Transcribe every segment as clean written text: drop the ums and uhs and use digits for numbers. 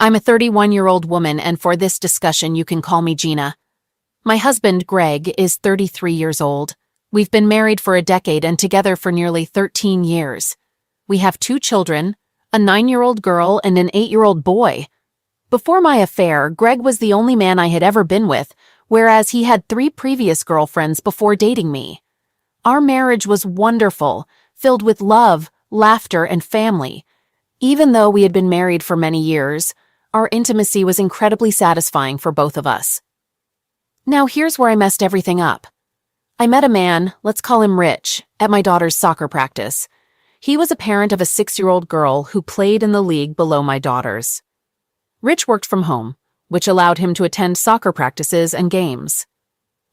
I'm a 31-year-old woman, and for this discussion you can call me Gina. My husband, Greg, is 33 years old. We've been married for a decade and together for nearly 13 years. We have 2 children, a 9-year-old girl and an 8-year-old boy. Before my affair, Greg was the only man I had ever been with, whereas he had 3 previous girlfriends before dating me. Our marriage was wonderful, filled with love, laughter, and family. Even though we had been married for many years, our intimacy was incredibly satisfying for both of us. Now here's where I messed everything up. I met a man, let's call him Rich, at my daughter's soccer practice. He was a parent of a 6-year-old girl who played in the league below my daughter's. Rich worked from home, which allowed him to attend soccer practices and games.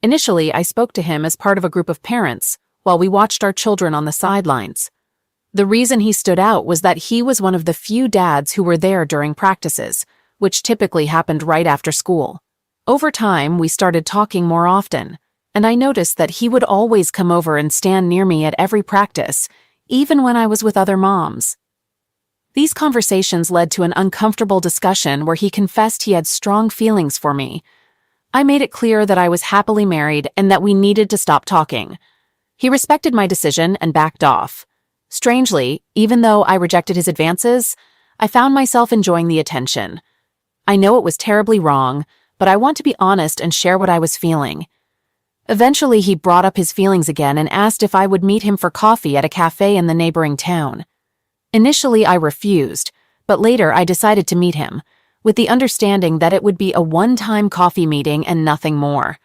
Initially, I spoke to him as part of a group of parents while we watched our children on the sidelines. The reason he stood out was that he was one of the few dads who were there during practices, which typically happened right after school. Over time, we started talking more often, and I noticed that he would always come over and stand near me at every practice, even when I was with other moms. These conversations led to an uncomfortable discussion where he confessed he had strong feelings for me. I made it clear that I was happily married and that we needed to stop talking. He respected my decision and backed off. Strangely, even though I rejected his advances, I found myself enjoying the attention. I know it was terribly wrong, but I want to be honest and share what I was feeling. Eventually, he brought up his feelings again and asked if I would meet him for coffee at a cafe in the neighboring town. Initially, I refused, but later I decided to meet him, with the understanding that it would be a one-time coffee meeting and nothing more.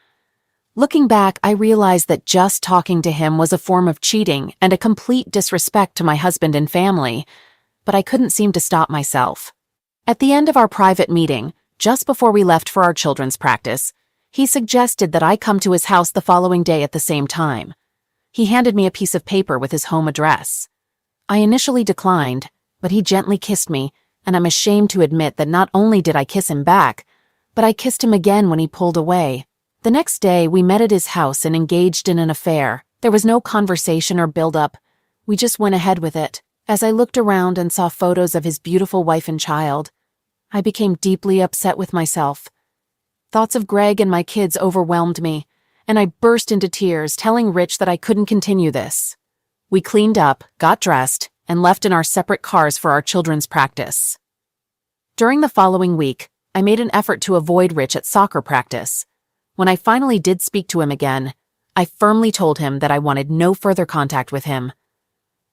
Looking back, I realized that just talking to him was a form of cheating and a complete disrespect to my husband and family, but I couldn't seem to stop myself. At the end of our private meeting, just before we left for our children's practice, he suggested that I come to his house the following day at the same time. He handed me a piece of paper with his home address. I initially declined, but he gently kissed me, and I'm ashamed to admit that not only did I kiss him back, but I kissed him again when he pulled away. The next day, we met at his house and engaged in an affair. There was no conversation or build-up. We just went ahead with it. As I looked around and saw photos of his beautiful wife and child, I became deeply upset with myself. Thoughts of Greg and my kids overwhelmed me, and I burst into tears, telling Rich that I couldn't continue this. We cleaned up, got dressed, and left in our separate cars for our children's practice. During the following week, I made an effort to avoid Rich at soccer practice. When I finally did speak to him again, I firmly told him that I wanted no further contact with him.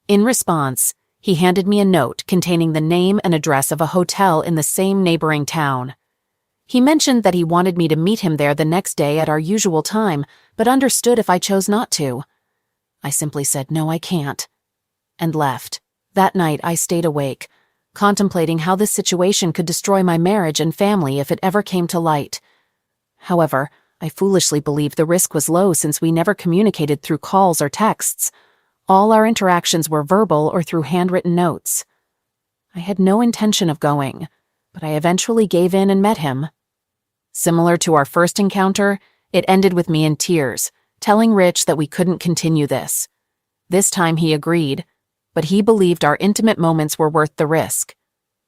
In response, he handed me a note containing the name and address of a hotel in the same neighboring town. He mentioned that he wanted me to meet him there the next day at our usual time, but understood if I chose not to. I simply said, "No, I can't," and left. That night, I stayed awake, contemplating how this situation could destroy my marriage and family if it ever came to light. However, I foolishly believed the risk was low since we never communicated through calls or texts. All our interactions were verbal or through handwritten notes. I had no intention of going, but I eventually gave in and met him. Similar to our first encounter, it ended with me in tears, telling Rich that we couldn't continue this. This time he agreed, but he believed our intimate moments were worth the risk.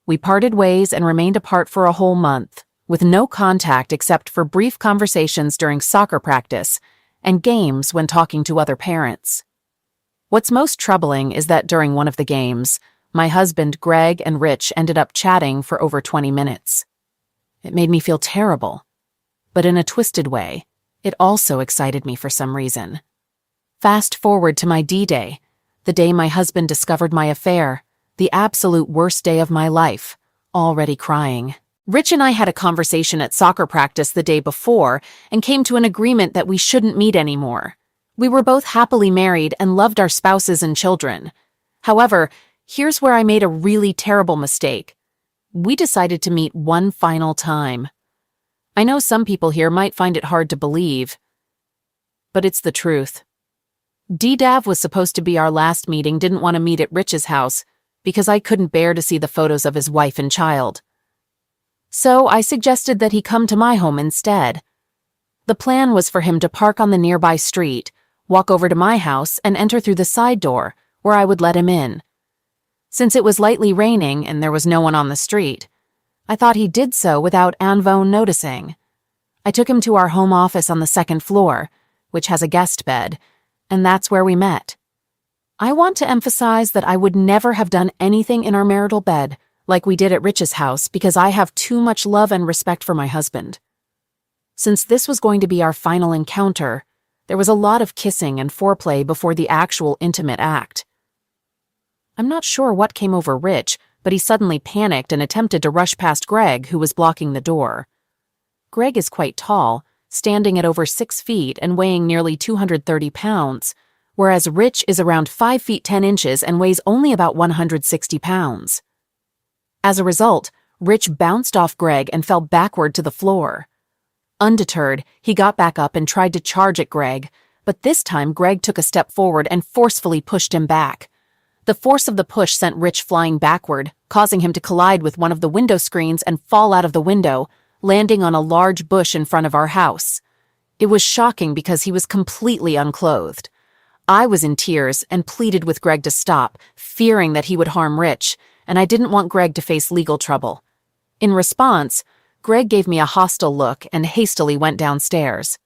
We parted ways and remained apart for a whole month, with no contact except for brief conversations during soccer practice and games when talking to other parents. What's most troubling is that during one of the games, my husband, Greg, and Rich ended up chatting for over 20 minutes. It made me feel terrible, but in a twisted way, it also excited me for some reason. Fast forward to my D-Day, the day my husband discovered my affair, the absolute worst day of my life, already crying. Rich and I had a conversation at soccer practice the day before and came to an agreement that we shouldn't meet anymore. We were both happily married and loved our spouses and children. However, here's where I made a really terrible mistake. We decided to meet one final time. I know some people here might find it hard to believe, but it's the truth. D-Dav was supposed to be our last meeting, didn't want to meet at Rich's house because I couldn't bear to see the photos of his wife and child. So I suggested that he come to my home instead. The plan was for him to park on the nearby street, walk over to my house, and enter through the side door, where I would let him in. Since it was lightly raining and there was no one on the street, I thought he did so without Anvone noticing. I took him to our home office on the second floor, which has a guest bed, and that's where we met. I want to emphasize that I would never have done anything in our marital bed like we did at Rich's house because I have too much love and respect for my husband. Since this was going to be our final encounter, there was a lot of kissing and foreplay before the actual intimate act. I'm not sure what came over Rich, but he suddenly panicked and attempted to rush past Greg, who was blocking the door. Greg is quite tall, standing at over 6 feet and weighing nearly 230 pounds, whereas Rich is around 5 feet 10 inches and weighs only about 160 pounds. As a result, Rich bounced off Greg and fell backward to the floor. Undeterred, he got back up and tried to charge at Greg, but this time Greg took a step forward and forcefully pushed him back. The force of the push sent Rich flying backward, causing him to collide with one of the window screens and fall out of the window, landing on a large bush in front of our house. It was shocking because he was completely unclothed. I was in tears and pleaded with Greg to stop, fearing that he would harm Rich, and I didn't want Greg to face legal trouble. In response, Greg gave me a hostile look and hastily went downstairs.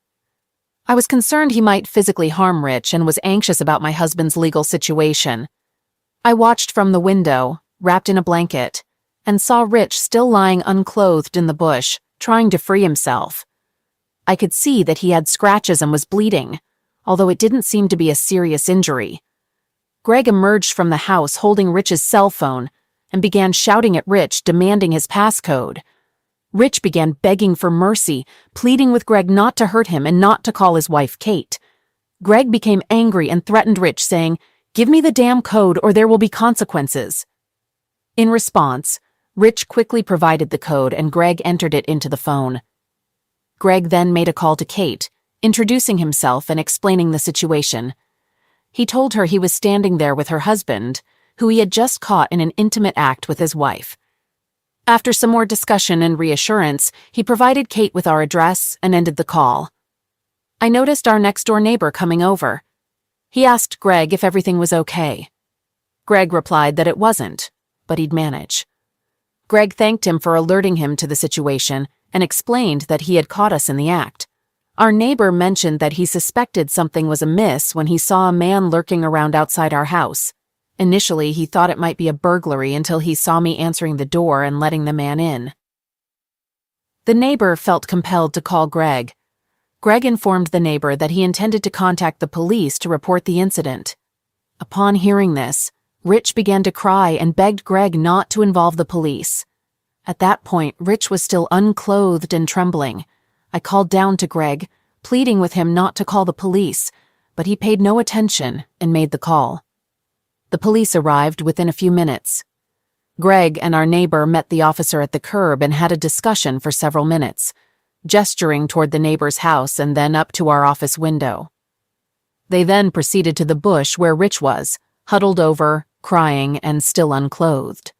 I was concerned he might physically harm Rich and was anxious about my husband's legal situation. I watched from the window, wrapped in a blanket, and saw Rich still lying unclothed in the bush, trying to free himself. I could see that he had scratches and was bleeding, although it didn't seem to be a serious injury. Greg emerged from the house holding Rich's cell phone and began shouting at Rich, demanding his passcode. Rich began begging for mercy, pleading with Greg not to hurt him and not to call his wife Kate. Greg became angry and threatened Rich, saying, "Give me the damn code or there will be consequences." In response, Rich quickly provided the code and Greg entered it into the phone. Greg then made a call to Kate, introducing himself and explaining the situation. He told her he was standing there with her husband, who he had just caught in an intimate act with his wife. After some more discussion and reassurance, he provided Kate with our address and ended the call. I noticed our next-door neighbor coming over. He asked Greg if everything was okay. Greg replied that it wasn't, but he'd manage. Greg thanked him for alerting him to the situation and explained that he had caught us in the act. Our neighbor mentioned that he suspected something was amiss when he saw a man lurking around outside our house. Initially, he thought it might be a burglary until he saw me answering the door and letting the man in. The neighbor felt compelled to call Greg. Greg informed the neighbor that he intended to contact the police to report the incident. Upon hearing this, Rich began to cry and begged Greg not to involve the police. At that point, Rich was still unclothed and trembling. I called down to Greg, pleading with him not to call the police, but he paid no attention and made the call. The police arrived within a few minutes. Greg and our neighbor met the officer at the curb and had a discussion for several minutes, gesturing toward the neighbor's house and then up to our office window. They then proceeded to the bush where Rich was, huddled over, crying, and still unclothed.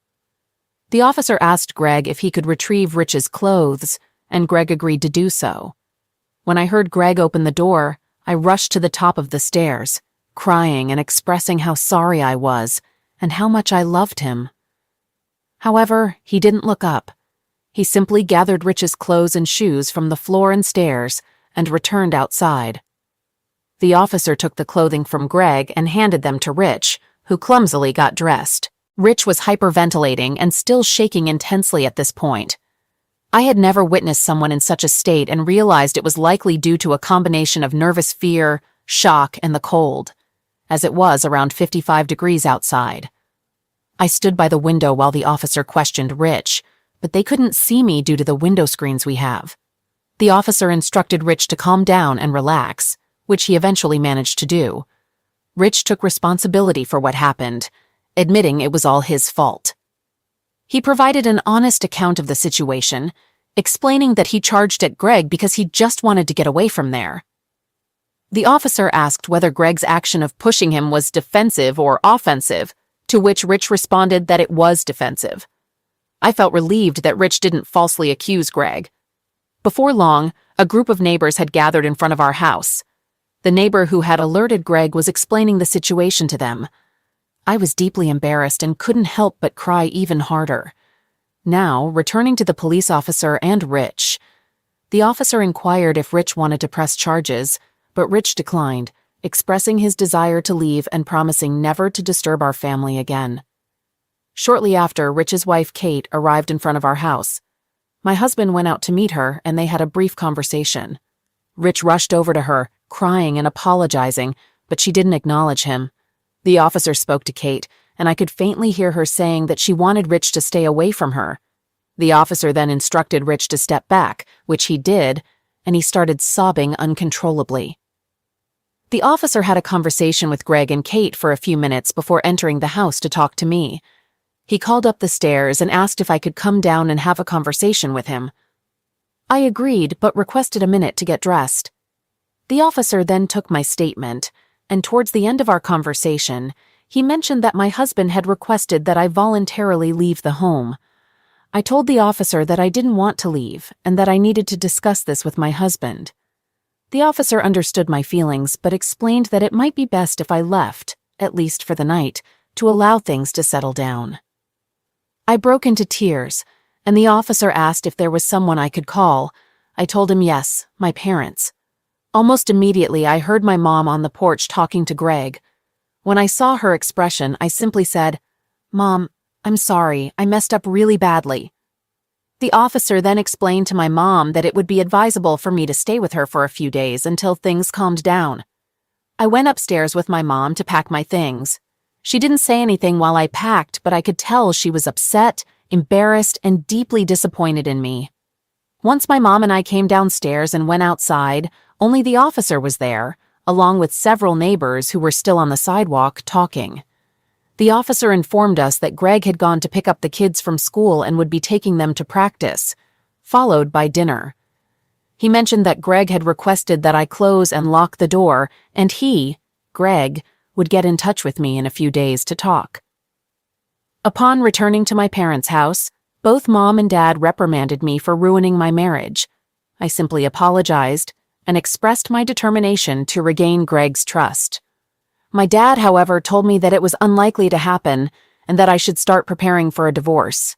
The officer asked Greg if he could retrieve Rich's clothes, and Greg agreed to do so. When I heard Greg open the door, I rushed to the top of the stairs, crying and expressing how sorry I was and how much I loved him. However, he didn't look up. He simply gathered Rich's clothes and shoes from the floor and stairs and returned outside. The officer took the clothing from Greg and handed them to Rich, who clumsily got dressed. Rich was hyperventilating and still shaking intensely at this point. I had never witnessed someone in such a state and realized it was likely due to a combination of nervous fear, shock, and the cold, as it was around 55 degrees outside. I stood by the window while the officer questioned Rich, but they couldn't see me due to the window screens we have. The officer instructed Rich to calm down and relax, which he eventually managed to do. Rich took responsibility for what happened, admitting it was all his fault. He provided an honest account of the situation, explaining that he charged at Greg because he just wanted to get away from there. The officer asked whether Greg's action of pushing him was defensive or offensive, to which Rich responded that it was defensive. I felt relieved that Rich didn't falsely accuse Greg. Before long, a group of neighbors had gathered in front of our house. The neighbor who had alerted Greg was explaining the situation to them. I was deeply embarrassed and couldn't help but cry even harder. Now, returning to the police officer and Rich. The officer inquired if Rich wanted to press charges, but Rich declined, expressing his desire to leave and promising never to disturb our family again. Shortly after, Rich's wife, Kate, arrived in front of our house. My husband went out to meet her, and they had a brief conversation. Rich rushed over to her, crying and apologizing, but she didn't acknowledge him. The officer spoke to Kate, and I could faintly hear her saying that she wanted Rich to stay away from her. The officer then instructed Rich to step back, which he did, and he started sobbing uncontrollably. The officer had a conversation with Greg and Kate for a few minutes before entering the house to talk to me. He called up the stairs and asked if I could come down and have a conversation with him. I agreed, but requested a minute to get dressed. The officer then took my statement, and towards the end of our conversation, he mentioned that my husband had requested that I voluntarily leave the home. I told the officer that I didn't want to leave and that I needed to discuss this with my husband. The officer understood my feelings, but explained that it might be best if I left, at least for the night, to allow things to settle down. I broke into tears, and the officer asked if there was someone I could call. I told him yes, my parents. Almost immediately, I heard my mom on the porch talking to Greg. When I saw her expression, I simply said, "Mom, I'm sorry, I messed up really badly." The officer then explained to my mom that it would be advisable for me to stay with her for a few days until things calmed down. I went upstairs with my mom to pack my things. She didn't say anything while I packed, but I could tell she was upset, embarrassed, and deeply disappointed in me. Once my mom and I came downstairs and went outside, only the officer was there, along with several neighbors who were still on the sidewalk talking. The officer informed us that Greg had gone to pick up the kids from school and would be taking them to practice, followed by dinner. He mentioned that Greg had requested that I close and lock the door, and he, Greg, would get in touch with me in a few days to talk. Upon returning to my parents' house, both Mom and Dad reprimanded me for ruining my marriage. I simply apologized and expressed my determination to regain Greg's trust. My dad, however, told me that it was unlikely to happen and that I should start preparing for a divorce.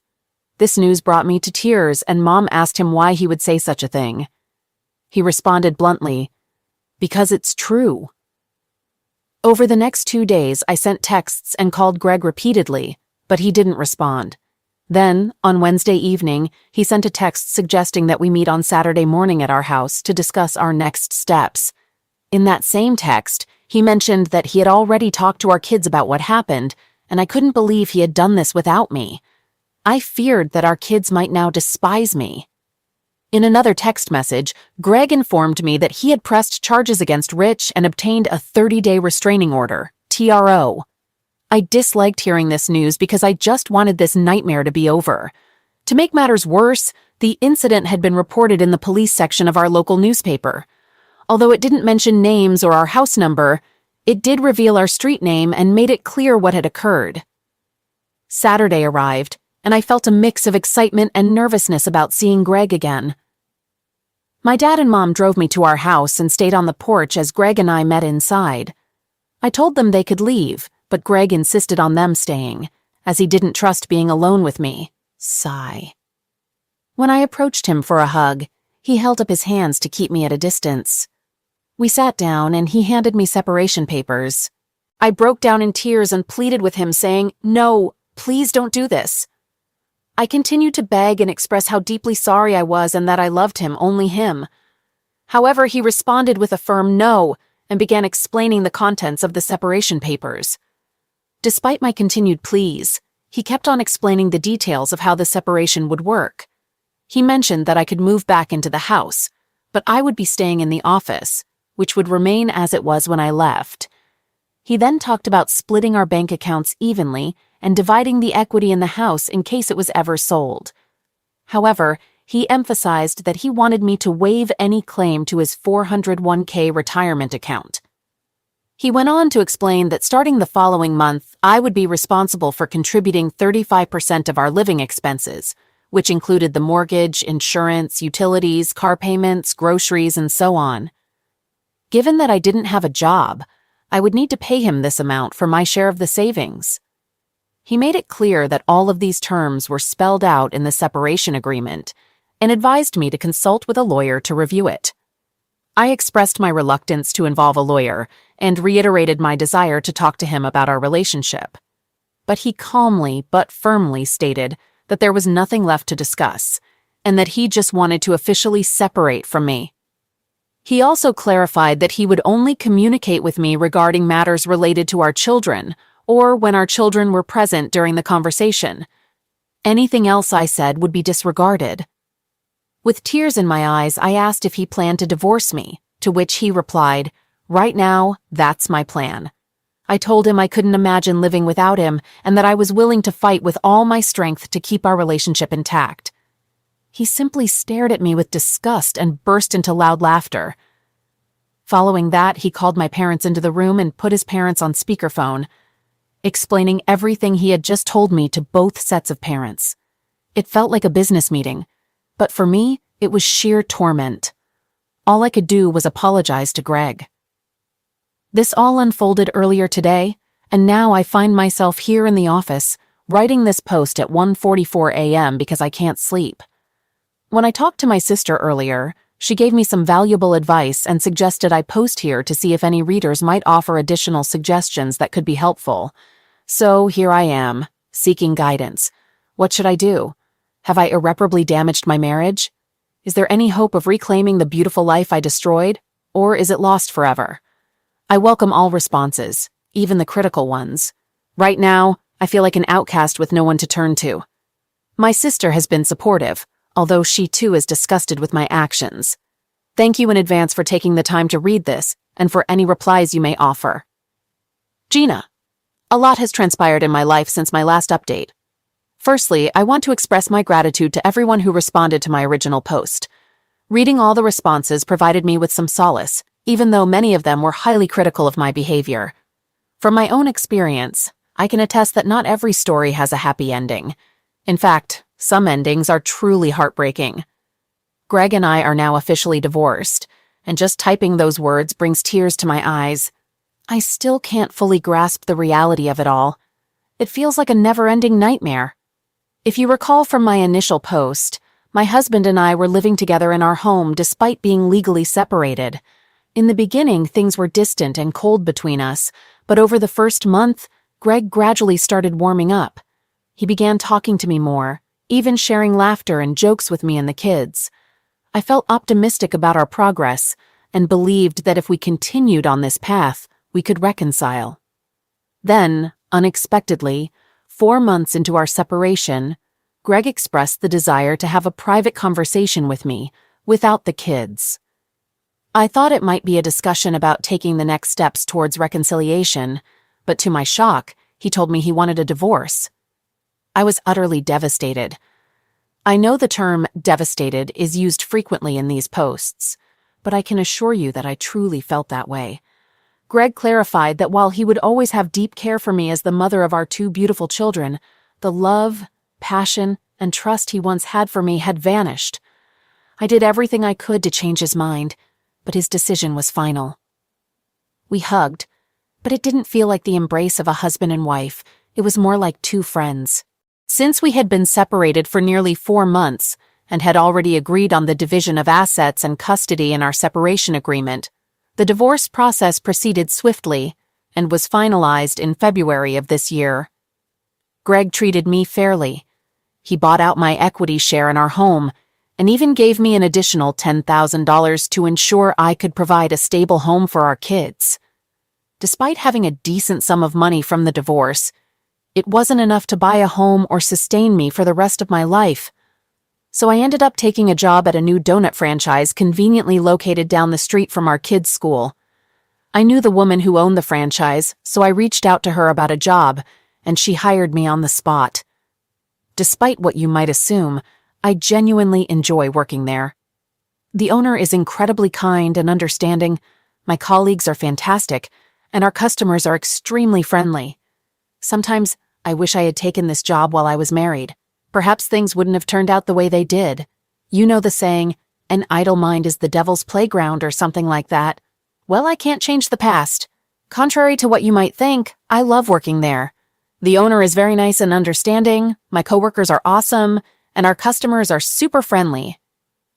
This news brought me to tears, and Mom asked him why he would say such a thing. He responded bluntly, "Because it's true." Over the next 2 days, I sent texts and called Greg repeatedly, but he didn't respond. Then, on Wednesday evening, he sent a text suggesting that we meet on Saturday morning at our house to discuss our next steps. In that same text, he mentioned that he had already talked to our kids about what happened, and I couldn't believe he had done this without me. I feared that our kids might now despise me. In another text message, Greg informed me that he had pressed charges against Rich and obtained a 30-day restraining order, TRO. I disliked hearing this news because I just wanted this nightmare to be over. To make matters worse, the incident had been reported in the police section of our local newspaper. Although it didn't mention names or our house number, it did reveal our street name and made it clear what had occurred. Saturday arrived, and I felt a mix of excitement and nervousness about seeing Greg again. My dad and Mom drove me to our house and stayed on the porch as Greg and I met inside. I told them they could leave, but Greg insisted on them staying, as he didn't trust being alone with me. Sigh. When I approached him for a hug, he held up his hands to keep me at a distance. We sat down and he handed me separation papers. I broke down in tears and pleaded with him, saying, "No, please don't do this." I continued to beg and express how deeply sorry I was and that I loved him, only him. However, he responded with a firm no and began explaining the contents of the separation papers. Despite my continued pleas, he kept on explaining the details of how the separation would work. He mentioned that I could move back into the house, but I would be staying in the office, which would remain as it was when I left. He then talked about splitting our bank accounts evenly and dividing the equity in the house in case it was ever sold. However, he emphasized that he wanted me to waive any claim to his 401k retirement account. He went on to explain that starting the following month, I would be responsible for contributing 35% of our living expenses, which included the mortgage, insurance, utilities, car payments, groceries, and so on. Given that I didn't have a job, I would need to pay him this amount for my share of the savings. He made it clear that all of these terms were spelled out in the separation agreement and advised me to consult with a lawyer to review it. I expressed my reluctance to involve a lawyer and reiterated my desire to talk to him about our relationship. But he calmly but firmly stated that there was nothing left to discuss and that he just wanted to officially separate from me. He also clarified that he would only communicate with me regarding matters related to our children or when our children were present during the conversation. Anything else I said would be disregarded. With tears in my eyes, I asked if he planned to divorce me, to which he replied, "Right now, that's my plan." I told him I couldn't imagine living without him and that I was willing to fight with all my strength to keep our relationship intact. He simply stared at me with disgust and burst into loud laughter. Following that, he called my parents into the room and put his parents on speakerphone, explaining everything he had just told me to both sets of parents. It felt like a business meeting, but for me, it was sheer torment. All I could do was apologize to Greg. This all unfolded earlier today, and now I find myself here in the office, writing this post at 1:44 a.m. because I can't sleep. When I talked to my sister earlier, she gave me some valuable advice and suggested I post here to see if any readers might offer additional suggestions that could be helpful. So here I am, seeking guidance. What should I do? Have I irreparably damaged my marriage? Is there any hope of reclaiming the beautiful life I destroyed, or is it lost forever? I welcome all responses, even the critical ones. Right now, I feel like an outcast with no one to turn to. My sister has been supportive, although she too is disgusted with my actions. Thank you in advance for taking the time to read this and for any replies you may offer. Gina. A lot has transpired in my life since my last update. Firstly, I want to express my gratitude to everyone who responded to my original post. Reading all the responses provided me with some solace, even though many of them were highly critical of my behavior. From my own experience, I can attest that not every story has a happy ending. In fact, some endings are truly heartbreaking. Greg and I are now officially divorced, and just typing those words brings tears to my eyes. I still can't fully grasp the reality of it all. It feels like a never-ending nightmare. If you recall from my initial post, my husband and I were living together in our home despite being legally separated. In the beginning, things were distant and cold between us, but over the first month, Greg gradually started warming up. He began talking to me more, even sharing laughter and jokes with me and the kids. I felt optimistic about our progress and believed that if we continued on this path, we could reconcile. Then, unexpectedly, 4 months into our separation, Greg expressed the desire to have a private conversation with me, without the kids. I thought it might be a discussion about taking the next steps towards reconciliation, but to my shock, he told me he wanted a divorce. I was utterly devastated. I know the term devastated is used frequently in these posts, but I can assure you that I truly felt that way. Greg clarified that while he would always have deep care for me as the mother of our 2 beautiful children, the love, passion, and trust he once had for me had vanished. I did everything I could to change his mind, but his decision was final. We hugged, but it didn't feel like the embrace of a husband and wife. It was more like 2 friends. Since we had been separated for nearly 4 months and had already agreed on the division of assets and custody in our separation agreement, the divorce process proceeded swiftly and was finalized in February of this year. Greg treated me fairly. He bought out my equity share in our home and even gave me an additional $10,000 to ensure I could provide a stable home for our kids. Despite having a decent sum of money from the divorce, it wasn't enough to buy a home or sustain me for the rest of my life. So I ended up taking a job at a new donut franchise conveniently located down the street from our kids' school. I knew the woman who owned the franchise, so I reached out to her about a job, and she hired me on the spot. Despite what you might assume, I genuinely enjoy working there. The owner is incredibly kind and understanding, my colleagues are fantastic, and our customers are extremely friendly. Sometimes I wish I had taken this job while I was married. Perhaps things wouldn't have turned out the way they did. You know the saying, an idle mind is the devil's playground or something like that. Well, I can't change the past. Contrary to what you might think, I love working there. The owner is very nice and understanding, my coworkers are awesome, and our customers are super friendly.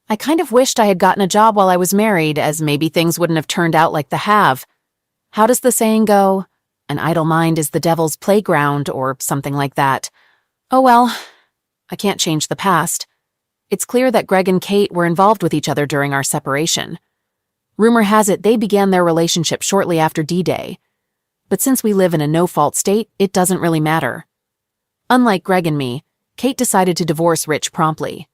I kind of wished I had gotten a job while I was married, as maybe things wouldn't have turned out like they have. How does the saying go? An idle mind is the devil's playground, or something like that. Oh well, I can't change the past. It's clear that Greg and Kate were involved with each other during our separation. Rumor has it they began their relationship shortly after D-Day. But since we live in a no-fault state, it doesn't really matter. Unlike Greg and me, Kate decided to divorce Rich promptly.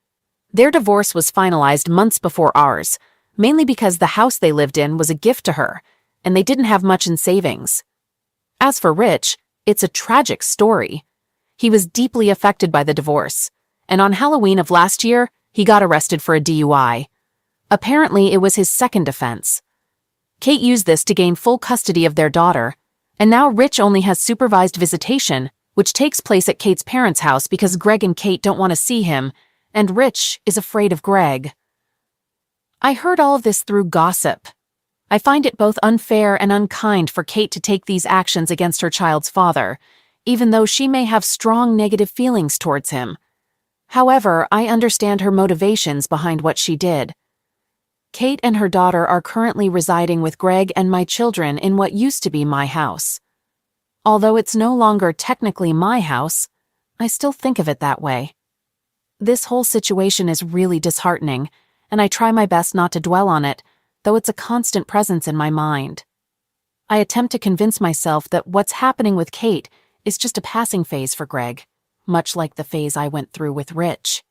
Their divorce was finalized months before ours, mainly because the house they lived in was a gift to her, and they didn't have much in savings. As for Rich, it's a tragic story. He was deeply affected by the divorce, and on Halloween of last year, he got arrested for a DUI. Apparently, it was his second offense. Kate used this to gain full custody of their daughter, and now Rich only has supervised visitation, which takes place at Kate's parents' house because Greg and Kate don't want to see him, and Rich is afraid of Greg. I heard all of this through gossip. I find it both unfair and unkind for Kate to take these actions against her child's father, even though she may have strong negative feelings towards him. However, I understand her motivations behind what she did. Kate and her daughter are currently residing with Greg and my children in what used to be my house. Although it's no longer technically my house, I still think of it that way. This whole situation is really disheartening, and I try my best not to dwell on it, though it's a constant presence in my mind. I attempt to convince myself that what's happening with Kate is just a passing phase for Greg, much like the phase I went through with Rich.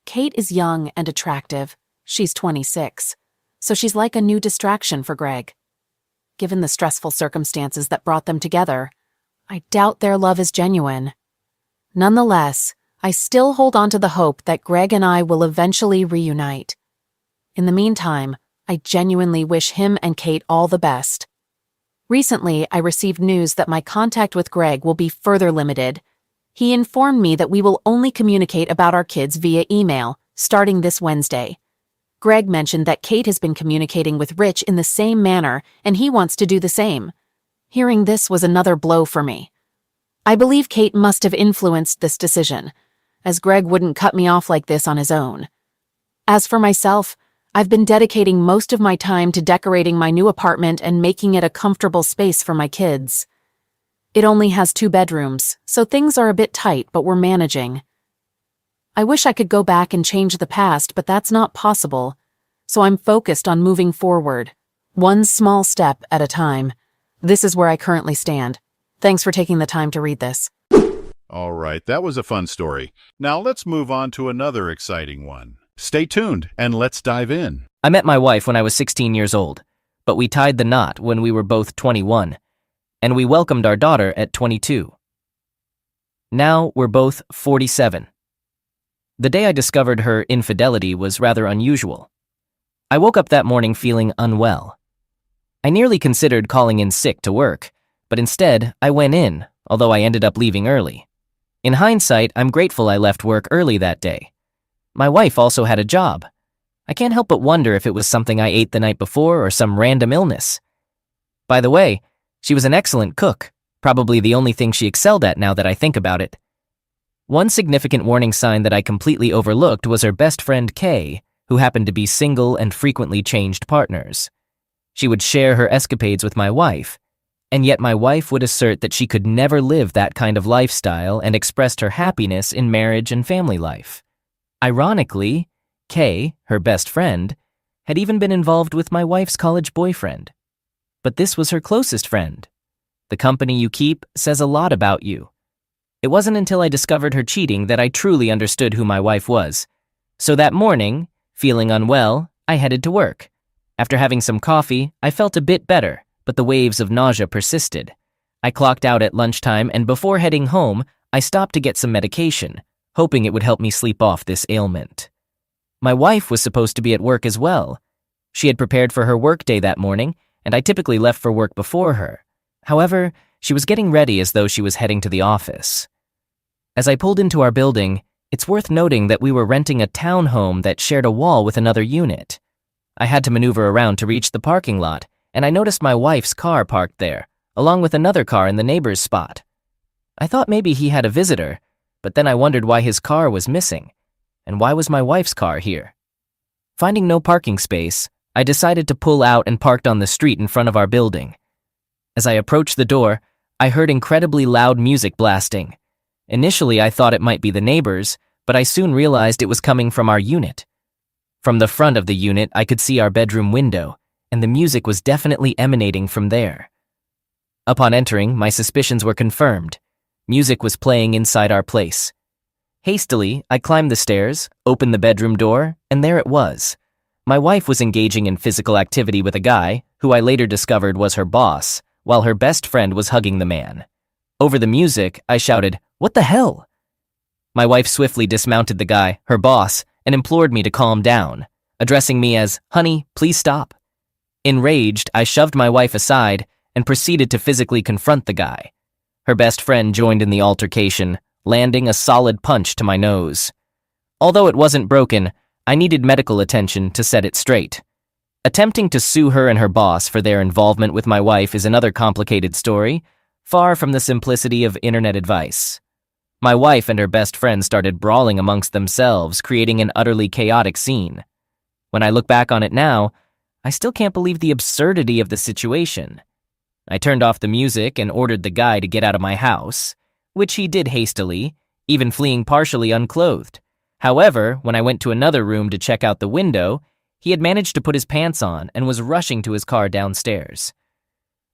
Kate is young and attractive. She's 26, so she's like a new distraction for Greg. Given the stressful circumstances that brought them together, I doubt their love is genuine. Nonetheless, I still hold on to the hope that Greg and I will eventually reunite. In the meantime, I genuinely wish him and Kate all the best. Recently, I received news that my contact with Greg will be further limited. He informed me that we will only communicate about our kids via email, starting this Wednesday. Greg mentioned that Kate has been communicating with Rich in the same manner, and he wants to do the same. Hearing this was another blow for me. I believe Kate must have influenced this decision, as Greg wouldn't cut me off like this on his own. As for myself, I've been dedicating most of my time to decorating my new apartment and making it a comfortable space for my kids. It only has 2 bedrooms, so things are a bit tight, but we're managing. I wish I could go back and change the past, but that's not possible, so I'm focused on moving forward, one small step at a time. This is where I currently stand. Thanks for taking the time to read this. All right, that was a fun story. Now let's move on to another exciting one. Stay tuned and let's dive in. I met my wife when I was 16 years old, but we tied the knot when we were both 21, and we welcomed our daughter at 22. Now we're both 47. The day I discovered her infidelity was rather unusual. I woke up that morning feeling unwell. I nearly considered calling in sick to work, but instead I went in, although I ended up leaving early. In hindsight, I'm grateful I left work early that day. My wife also had a job. I can't help but wonder if it was something I ate the night before or some random illness. By the way, she was an excellent cook, probably the only thing she excelled at now that I think about it. One significant warning sign that I completely overlooked was her best friend Kay, who happened to be single and frequently changed partners. She would share her escapades with my wife, and yet my wife would assert that she could never live that kind of lifestyle and expressed her happiness in marriage and family life. Ironically, Kay, her best friend, had even been involved with my wife's college boyfriend. But this was her closest friend. The company you keep says a lot about you. It wasn't until I discovered her cheating that I truly understood who my wife was. So that morning, feeling unwell, I headed to work. After having some coffee, I felt a bit better, but the waves of nausea persisted. I clocked out at lunchtime, and before heading home, I stopped to get some medication, hoping it would help me sleep off this ailment. My wife was supposed to be at work as well. She had prepared for her workday that morning, and I typically left for work before her. However, she was getting ready as though she was heading to the office. As I pulled into our building, it's worth noting that we were renting a townhome that shared a wall with another unit. I had to maneuver around to reach the parking lot, and I noticed my wife's car parked there, along with another car in the neighbor's spot. I thought maybe he had a visitor, but then I wondered why his car was missing, and why was my wife's car here? Finding no parking space, I decided to pull out and parked on the street in front of our building. As I approached the door, I heard incredibly loud music blasting. Initially, I thought it might be the neighbors, but I soon realized it was coming from our unit. From the front of the unit, I could see our bedroom window, and the music was definitely emanating from there. Upon entering, my suspicions were confirmed. Music was playing inside our place. Hastily, I climbed the stairs, opened the bedroom door, and there it was. My wife was engaging in physical activity with a guy, who I later discovered was her boss, while her best friend was hugging the man. Over the music, I shouted, "What the hell?" My wife swiftly dismounted the guy, her boss, and implored me to calm down, addressing me as, "Honey, please stop." Enraged, I shoved my wife aside and proceeded to physically confront the guy. Her best friend joined in the altercation, landing a solid punch to my nose. Although it wasn't broken, I needed medical attention to set it straight. Attempting to sue her and her boss for their involvement with my wife is another complicated story, far from the simplicity of internet advice. My wife and her best friend started brawling amongst themselves, creating an utterly chaotic scene. When I look back on it now, I still can't believe the absurdity of the situation. I turned off the music and ordered the guy to get out of my house, which he did hastily, even fleeing partially unclothed. However, when I went to another room to check out the window, he had managed to put his pants on and was rushing to his car downstairs.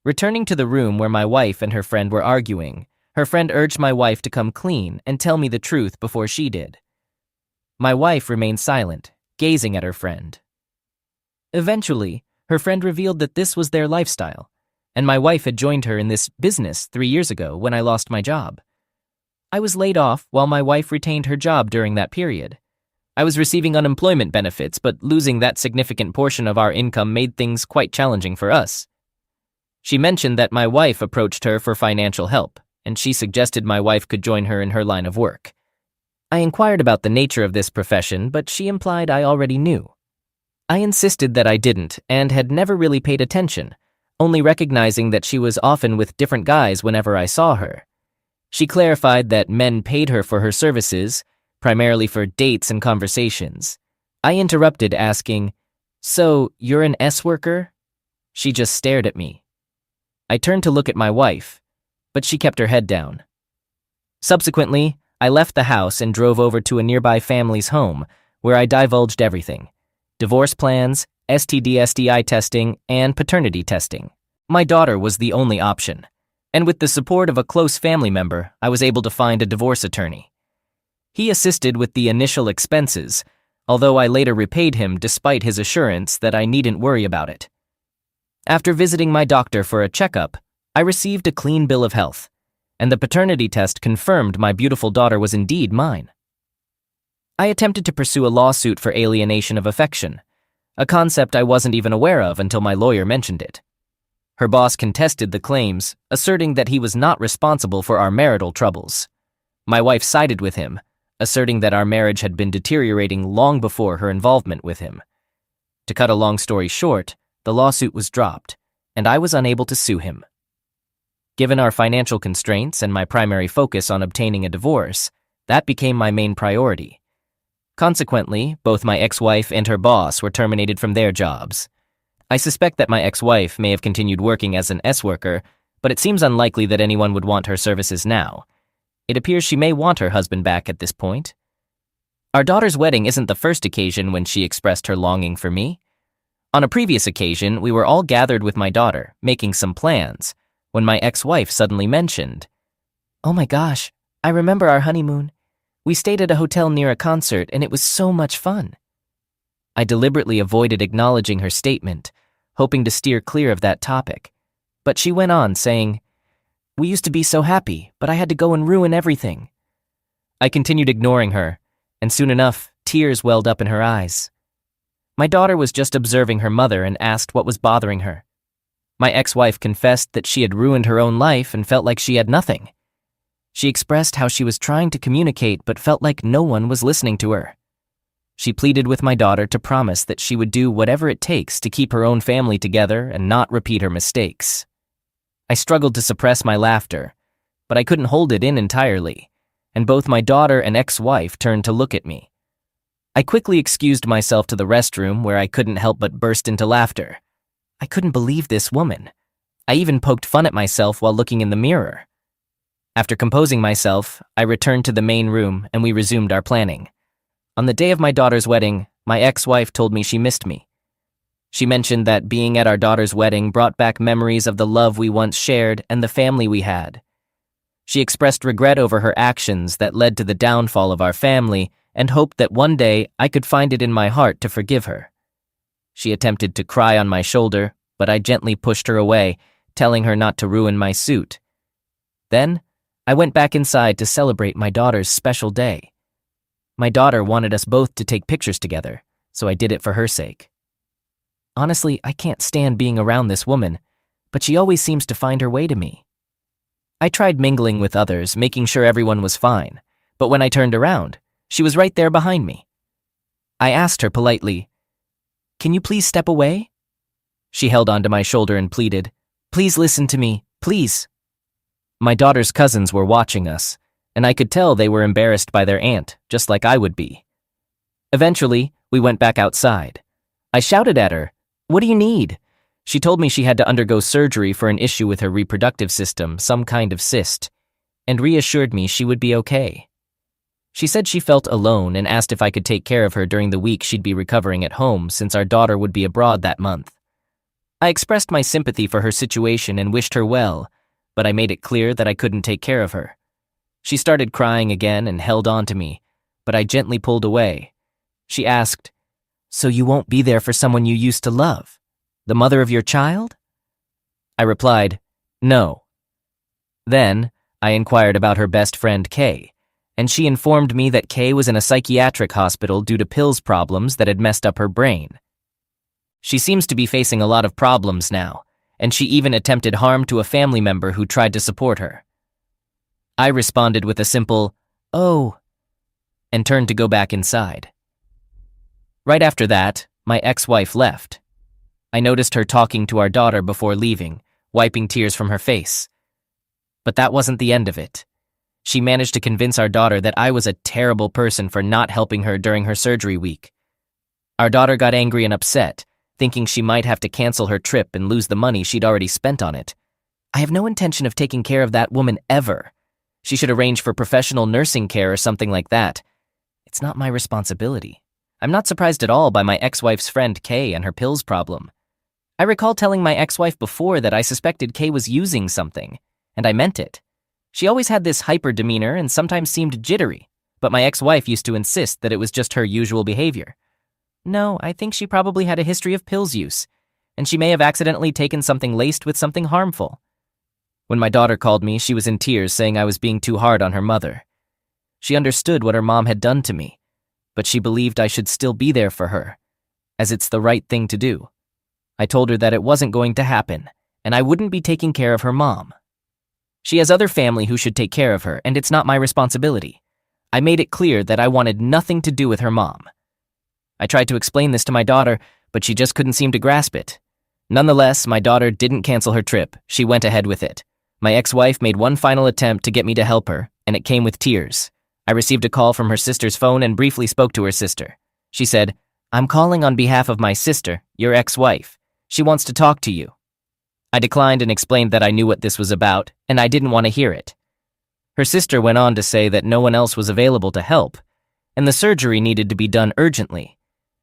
Returning to the room where my wife and her friend were arguing, her friend urged my wife to come clean and tell me the truth before she did. My wife remained silent, gazing at her friend. Eventually, her friend revealed that this was their lifestyle, and my wife had joined her in this business 3 years ago when I lost my job. I was laid off while my wife retained her job during that period. I was receiving unemployment benefits, but losing that significant portion of our income made things quite challenging for us. She mentioned that my wife approached her for financial help, and she suggested my wife could join her in her line of work. I inquired about the nature of this profession, but she implied I already knew. I insisted that I didn't and had never really paid attention, only recognizing that she was often with different guys whenever I saw her. She clarified that men paid her for her services, primarily for dates and conversations. I interrupted, asking, "So, you're an S-worker?" She just stared at me. I turned to look at my wife, but she kept her head down. Subsequently, I left the house and drove over to a nearby family's home, where I divulged everything: divorce plans, STD/STI testing, and paternity testing. My daughter was the only option, and with the support of a close family member, I was able to find a divorce attorney. He assisted with the initial expenses, although I later repaid him despite his assurance that I needn't worry about it. After visiting my doctor for a checkup, I received a clean bill of health, and the paternity test confirmed my beautiful daughter was indeed mine. I attempted to pursue a lawsuit for alienation of affection, a concept I wasn't even aware of until my lawyer mentioned it. Her boss contested the claims, asserting that he was not responsible for our marital troubles. My wife sided with him, asserting that our marriage had been deteriorating long before her involvement with him. To cut a long story short, the lawsuit was dropped, and I was unable to sue him. Given our financial constraints and my primary focus on obtaining a divorce, that became my main priority. Consequently, both my ex-wife and her boss were terminated from their jobs. I suspect that my ex-wife may have continued working as an S-worker, but it seems unlikely that anyone would want her services now. It appears she may want her husband back at this point. Our daughter's wedding isn't the first occasion when she expressed her longing for me. On a previous occasion, we were all gathered with my daughter, making some plans, when my ex-wife suddenly mentioned, "Oh my gosh, I remember our honeymoon. We stayed at a hotel near a concert and it was so much fun." I deliberately avoided acknowledging her statement, hoping to steer clear of that topic. But she went on, saying, "We used to be so happy, but I had to go and ruin everything." I continued ignoring her, and soon enough, tears welled up in her eyes. My daughter was just observing her mother and asked what was bothering her. My ex-wife confessed that she had ruined her own life and felt like she had nothing. She expressed how she was trying to communicate but felt like no one was listening to her. She pleaded with my daughter to promise that she would do whatever it takes to keep her own family together and not repeat her mistakes. I struggled to suppress my laughter, but I couldn't hold it in entirely, and both my daughter and ex-wife turned to look at me. I quickly excused myself to the restroom where I couldn't help but burst into laughter. I couldn't believe this woman. I even poked fun at myself while looking in the mirror. After composing myself, I returned to the main room and we resumed our planning. On the day of my daughter's wedding, my ex-wife told me she missed me. She mentioned that being at our daughter's wedding brought back memories of the love we once shared and the family we had. She expressed regret over her actions that led to the downfall of our family and hoped that one day I could find it in my heart to forgive her. She attempted to cry on my shoulder, but I gently pushed her away, telling her not to ruin my suit. Then, I went back inside to celebrate my daughter's special day. My daughter wanted us both to take pictures together, so I did it for her sake. Honestly, I can't stand being around this woman, but she always seems to find her way to me. I tried mingling with others, making sure everyone was fine, but when I turned around, she was right there behind me. I asked her politely, "Can you please step away?" She held onto my shoulder and pleaded, "Please listen to me, please." My daughter's cousins were watching us, and I could tell they were embarrassed by their aunt, just like I would be. Eventually, we went back outside. I shouted at her, "What do you need?" She told me she had to undergo surgery for an issue with her reproductive system, some kind of cyst, and reassured me she would be okay. She said she felt alone and asked if I could take care of her during the week she'd be recovering at home since our daughter would be abroad that month. I expressed my sympathy for her situation and wished her well, but I made it clear that I couldn't take care of her. She started crying again and held on to me, but I gently pulled away. She asked, "So you won't be there for someone you used to love? The mother of your child?" I replied, "No." Then, I inquired about her best friend Kay, and she informed me that Kay was in a psychiatric hospital due to pills problems that had messed up her brain. She seems to be facing a lot of problems now, and she even attempted harm to a family member who tried to support her. I responded with a simple, "Oh," and turned to go back inside. Right after that, my ex-wife left. I noticed her talking to our daughter before leaving, wiping tears from her face. But that wasn't the end of it. She managed to convince our daughter that I was a terrible person for not helping her during her surgery week. Our daughter got angry and upset, thinking she might have to cancel her trip and lose the money she'd already spent on it. I have no intention of taking care of that woman ever. She should arrange for professional nursing care or something like that. It's not my responsibility. I'm not surprised at all by my ex-wife's friend Kay and her pills problem. I recall telling my ex-wife before that I suspected Kay was using something, and I meant it. She always had this hyper demeanor and sometimes seemed jittery, but my ex-wife used to insist that it was just her usual behavior. No, I think she probably had a history of pills use, and she may have accidentally taken something laced with something harmful. When my daughter called me, she was in tears saying I was being too hard on her mother. She understood what her mom had done to me, but she believed I should still be there for her, as it's the right thing to do. I told her that it wasn't going to happen, and I wouldn't be taking care of her mom. She has other family who should take care of her, and it's not my responsibility. I made it clear that I wanted nothing to do with her mom. I tried to explain this to my daughter, but she just couldn't seem to grasp it. Nonetheless, my daughter didn't cancel her trip. She went ahead with it. My ex-wife made one final attempt to get me to help her, and it came with tears. I received a call from her sister's phone and briefly spoke to her sister. She said, "I'm calling on behalf of my sister, your ex-wife. She wants to talk to you." I declined and explained that I knew what this was about, and I didn't want to hear it. Her sister went on to say that no one else was available to help, and the surgery needed to be done urgently.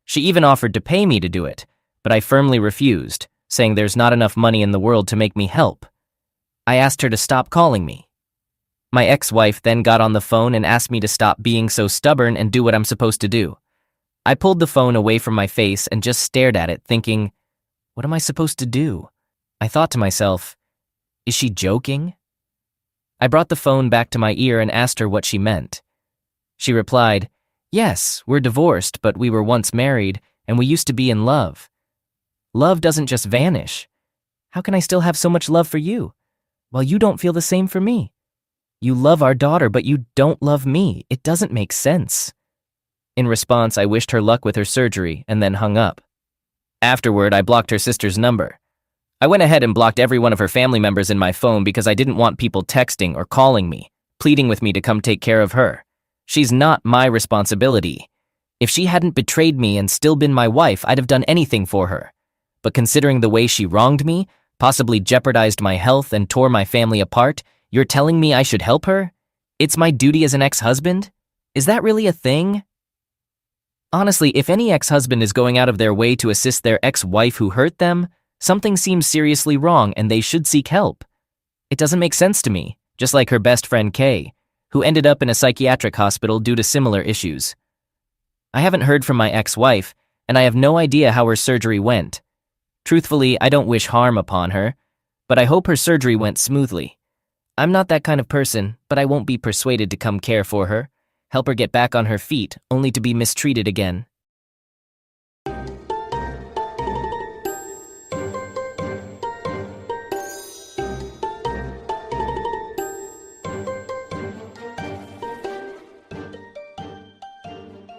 She even offered to pay me to do it, but I firmly refused, saying there's not enough money in the world to make me help. I asked her to stop calling me. My ex-wife then got on the phone and asked me to stop being so stubborn and do what I'm supposed to do. I pulled the phone away from my face and just stared at it, thinking, what am I supposed to do? I thought to myself, is she joking? I brought the phone back to my ear and asked her what she meant. She replied, "Yes, we're divorced, but we were once married, and we used to be in love. Love doesn't just vanish. How can I still have so much love for you, while you don't feel the same for me? You love our daughter, but you don't love me. It doesn't make sense." In response, I wished her luck with her surgery and then hung up. Afterward, I blocked her sister's number. I went ahead and blocked every one of her family members in my phone because I didn't want people texting or calling me, pleading with me to come take care of her. She's not my responsibility. If she hadn't betrayed me and still been my wife, I'd have done anything for her. But considering the way she wronged me, possibly jeopardized my health and tore my family apart, you're telling me I should help her? It's my duty as an ex-husband? Is that really a thing? Honestly, if any ex-husband is going out of their way to assist their ex-wife who hurt them, something seems seriously wrong and they should seek help. It doesn't make sense to me, just like her best friend Kay, who ended up in a psychiatric hospital due to similar issues. I haven't heard from my ex-wife, and I have no idea how her surgery went. Truthfully, I don't wish harm upon her, but I hope her surgery went smoothly. I'm not that kind of person, but I won't be persuaded to come care for her, help her get back on her feet, only to be mistreated again.